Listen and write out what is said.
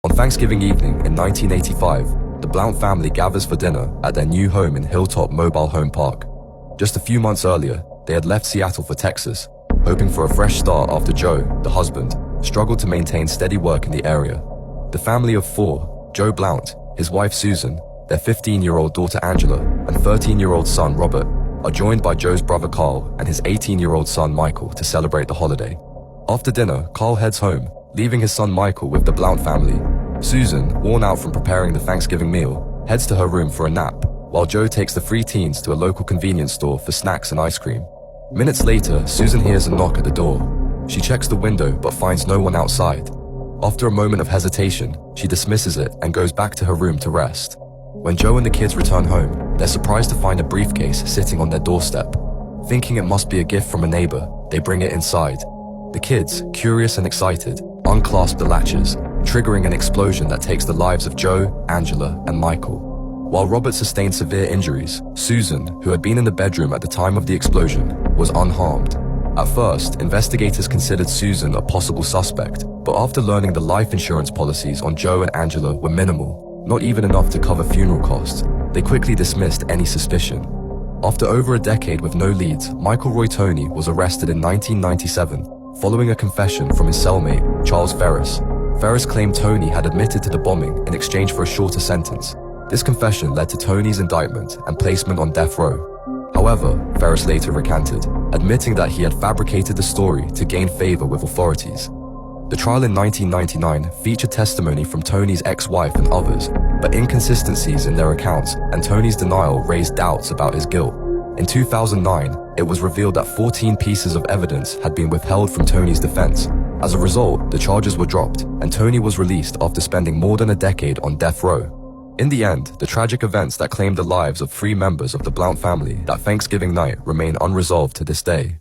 On Thanksgiving evening in 1985, the Blount family gathers for dinner at their new home in Hilltop Mobile Home Park. Just a few months earlier, they had left Seattle for Texas, hoping for a fresh start after Joe, the husband, struggled to maintain steady work in the area. The family of four, Joe Blount, his wife Susan, their 15-year-old daughter Angela, and 13-year-old son Robert, are joined by Joe's brother Carl and his 18-year-old son Michael to celebrate the holiday. After dinner, Carl heads home, leaving his son Michael with the Blount family. Susan, worn out from preparing the Thanksgiving meal, heads to her room for a nap, while Joe takes the three teens to a local convenience store for snacks and ice cream. Minutes later, Susan hears a knock at the door. She checks the window but finds no one outside. After a moment of hesitation, she dismisses it and goes back to her room to rest. When Joe and the kids return home, they're surprised to find a briefcase sitting on their doorstep. Thinking it must be a gift from a neighbor, they bring it inside. The kids, curious and excited, unclasp the latches, triggering an explosion that takes the lives of Joe, Angela, and Michael. While Robert sustained severe injuries, Susan, who had been in the bedroom at the time of the explosion, was unharmed. At first, investigators considered Susan a possible suspect, but after learning the life insurance policies on Joe and Angela were minimal, not even enough to cover funeral costs, they quickly dismissed any suspicion. After over a decade with no leads, Michael Roy Toney was arrested in 1997, following a confession from his cellmate, Charles Ferris. Ferris claimed Toney had admitted to the bombing in exchange for a shorter sentence. This confession led to Toney's indictment and placement on death row. However, Ferris later recanted, admitting that he had fabricated the story to gain favor with authorities. The trial in 1999 featured testimony from Toney's ex-wife and others, but inconsistencies in their accounts and Toney's denial raised doubts about his guilt. In 2009, it was revealed that 14 pieces of evidence had been withheld from Toney's defense. As a result, the charges were dropped, and Toney was released after spending more than a decade on death row. In the end, the tragic events that claimed the lives of three members of the Blount family that Thanksgiving night remain unresolved to this day.